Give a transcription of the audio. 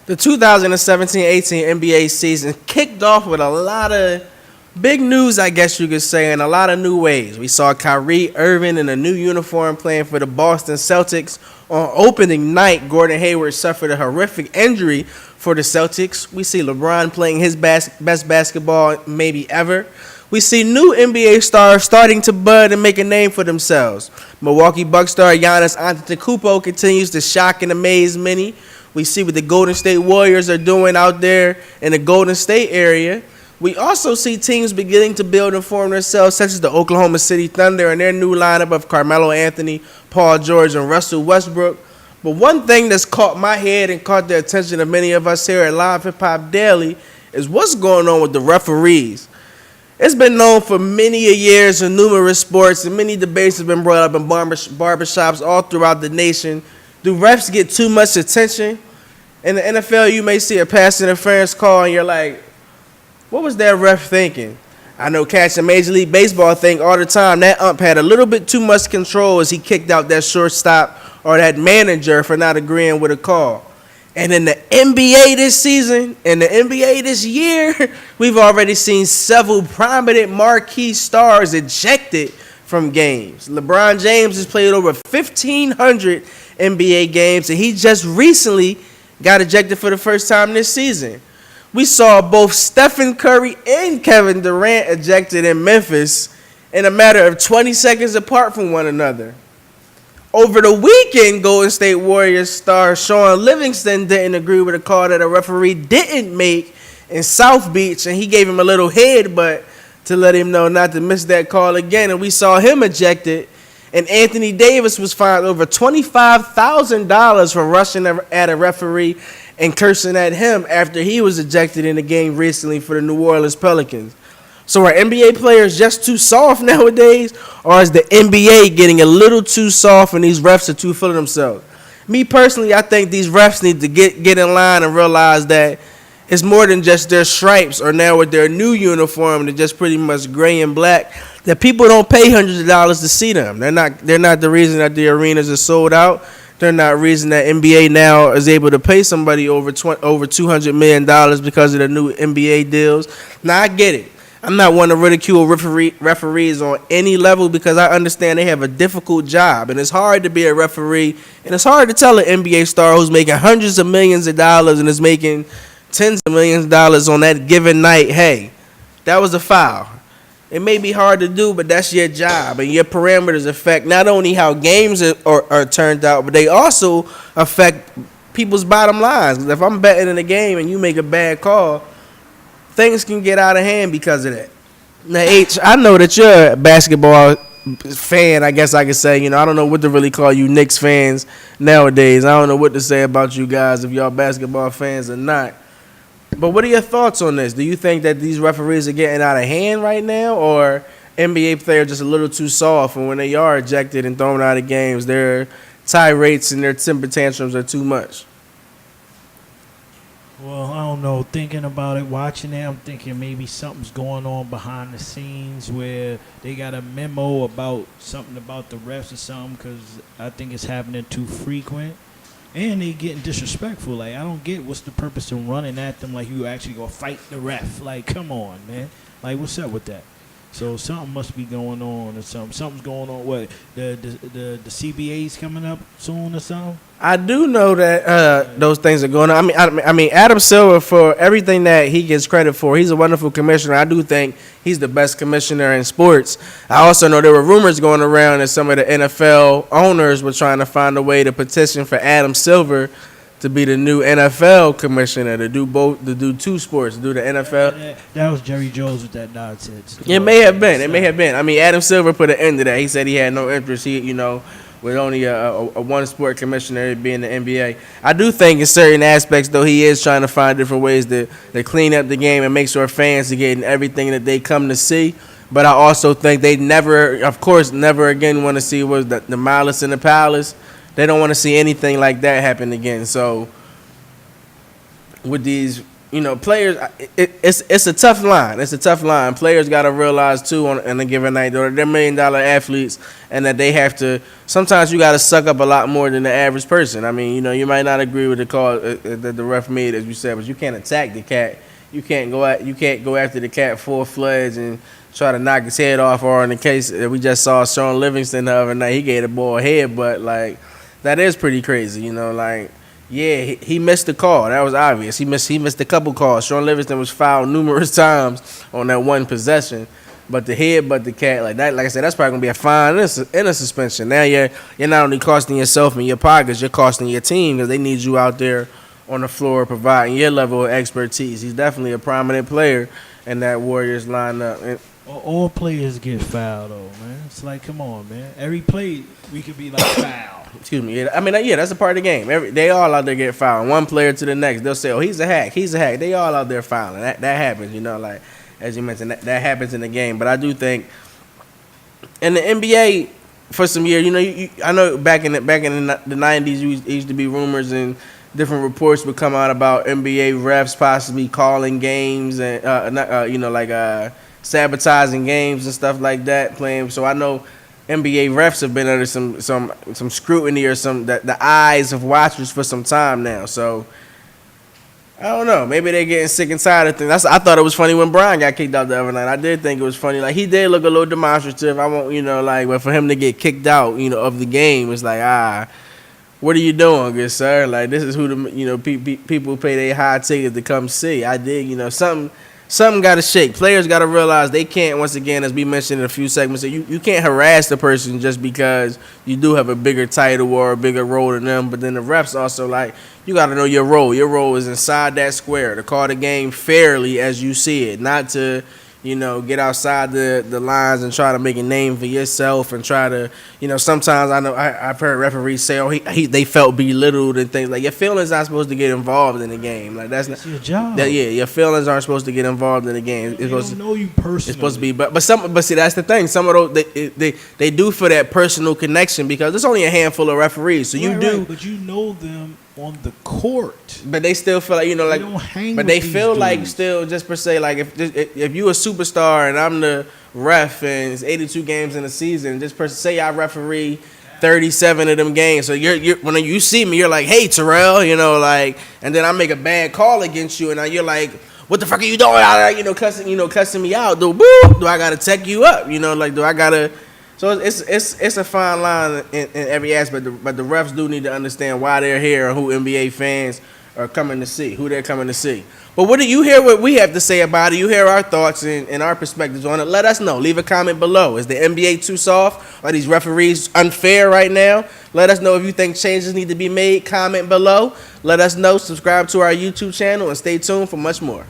The 2017-18 NBA season kicked off with a lot of big news, I guess you could say, in a lot of new ways. We saw Kyrie Irving in a new uniform playing for the Boston Celtics. On opening night, Gordon Hayward suffered a horrific injury for the Celtics. We see LeBron playing his best basketball maybe ever. We see new NBA stars starting to bud and make a name for themselves. Milwaukee Bucks star Giannis Antetokounmpo continues to shock and amaze many. We see what the Golden State Warriors are doing out there in the Golden State area. We also see teams beginning to build and form themselves, such as the Oklahoma City Thunder and their new lineup of Carmelo Anthony, Paul George, and Russell Westbrook. But one thing that's caught my head and caught the attention of many of us here at Live Hip Hop Daily is what's going on with the referees. It's been known for many years in numerous sports, and many debates have been brought up in barbershops all throughout the nation. Do refs get too much attention? In the NFL, you may see a pass interference call, and you're like, what was that ref thinking? I know cats in Major League Baseball think all the time that ump had a little bit too much control as he kicked out that shortstop or that manager for not agreeing with a call. And in the NBA this season, in the NBA this year, we've already seen several prominent marquee stars ejected from games. LeBron James has played over 1,500 NBA games, and he just recently got ejected for the first time this season. We saw both Stephen Curry and Kevin Durant ejected in Memphis in a matter of 20 seconds apart from one another. Over the weekend, Golden State Warriors star Sean Livingston didn't agree with a call that a referee didn't make in South Beach, and he gave him a little headbutt to let him know not to miss that call again, and we saw him ejected. And Anthony Davis was fined over $25,000 for rushing at a referee and cursing at him after he was ejected in a game recently for the New Orleans Pelicans. So are NBA players just too soft nowadays, or is the NBA getting a little too soft and these refs are too full of themselves? Me personally, I think these refs need to get in line and realize that it's more than just their stripes, or now with their new uniform, they're just pretty much gray and black, that people don't pay hundreds of dollars to see them. They're not the reason that the arenas are sold out. They're not the reason that NBA now is able to pay somebody over $200 million because of the new NBA deals. Now, I get it. I'm not one to ridicule referees on any level because I understand they have a difficult job, and it's hard to be a referee, and it's hard to tell an NBA star who's making hundreds of millions of dollars and is making tens of millions of dollars on that given night, hey, that was a foul. It may be hard to do, but that's your job, and your parameters affect not only how games are turned out, but they also affect people's bottom lines. If I'm betting in a game and you make a bad call, things can get out of hand because of that. Now, H, I know that you're a basketball fan, I guess I could say. I don't know what to really call you Knicks fans nowadays. I don't know what to say about you guys if y'all basketball fans or not. But what are your thoughts on this? Do you think that these referees are getting out of hand right now, or NBA players just a little too soft, and when they are ejected and thrown out of games, their tirades and their temper tantrums are too much? Well, I don't know. Thinking about it, watching it, I'm thinking maybe something's going on behind the scenes where they got a memo about something about the refs or something, because I think it's happening too frequent. And they getting disrespectful. Like, I don't get what's the purpose of running at them like you actually gonna fight the ref. Like, come on, man. Like, what's up with that? So something must be going on or something. Something's going on. What, the CBA's coming up soon or something? I do know that those things are going on. I mean, Adam Silver, for everything that he gets credit for, he's a wonderful commissioner. I do think he's the best commissioner in sports. I also know there were rumors going around that some of the NFL owners were trying to find a way to petition for Adam Silver to be the new NFL commissioner, to do two sports, to do the NFL. That was Jerry Jones with that nonsense. It may have been. I mean, Adam Silver put an end to that. He said he had no interest. With only a one-sport commissioner being the NBA. I do think in certain aspects, though, he is trying to find different ways to clean up the game and make sure fans are getting everything that they come to see. But I also think they never again want to see the malice in the palace. They don't want to see anything like that happen again. So with these, players, it's a tough line. It's a tough line. Players got to realize, too, on a given night, they're $1 million athletes, and that they have to – sometimes you got to suck up a lot more than the average person. I mean, you might not agree with the call that the ref made, as you said, but you can't attack the cat. You can't go after the cat full-fledged and try to knock his head off. Or in the case that we just saw Sean Livingston the other night, he gave the ball a head, but, like, that is pretty crazy, Yeah, he missed the call. That was obvious. He missed a couple calls. Sean Livingston was fouled numerous times on that one possession. But the cat, like that, like I said, that's probably gonna be a fine and a suspension. Now you're not only costing yourself and your pockets, you're costing your team because they need you out there on the floor providing your level of expertise. He's definitely a prominent player in that Warriors lineup. And all players get fouled, though, man. It's like, come on, man. Every play we could be like foul. Excuse me. That's a part of the game. They all out there get fouled. One player to the next, they'll say, "Oh, he's a hack. He's a hack." They all out there fouling. That happens, like as you mentioned, that happens in the game. But I do think in the NBA for some years, I know back in the 90s, used to be rumors and different reports would come out about NBA refs possibly calling games and sabotaging games and stuff like that, playing. So I know NBA refs have been under some scrutiny or the eyes of watchers for some time now. So I don't know. Maybe they're getting sick and tired of things. I thought it was funny when Brian got kicked out the other night. I did think it was funny. Like, he did look a little demonstrative. I won't, but for him to get kicked out, of the game, it's like, what are you doing, good sir? Like, this is who the people pay their high tickets to come see. I did, something got to shake. Players got to realize they can't, once again, as we mentioned in a few segments, you can't harass the person just because you do have a bigger title or a bigger role than them. But then the refs also, like, you got to know your role. Your role is inside that square to call the game fairly as you see it, not to, get outside the lines and try to make a name for yourself and try to, sometimes I know I've heard referees say, they felt belittled and things like your feelings aren't supposed to get involved in the game. Like that's your job. Your feelings aren't supposed to get involved in the game. They don't know you personally. It's supposed to be, but see that's the thing. Some of those they do for that personal connection because there's only a handful of referees, so right, but you know them on the court. But they still feel like they don't hang. But with they feel dudes. like still just per se like if you a superstar and I'm the ref and it's 82 games in a season, just per se say I referee 37 of them games. So you're when you see me, you're like, hey Terrell, and then I make a bad call against you, and you're like, what the fuck are you doing out there? Cussing me out. Do I gotta tech you up? Do I gotta? So it's a fine line in every aspect, but the refs do need to understand why they're here and who NBA fans are coming to see, who they're coming to see. But what do you hear what we have to say about it? You hear our thoughts and our perspectives on it. Let us know. Leave a comment below. Is the NBA too soft? Are these referees unfair right now? Let us know if you think changes need to be made. Comment below. Let us know. Subscribe to our YouTube channel and stay tuned for much more.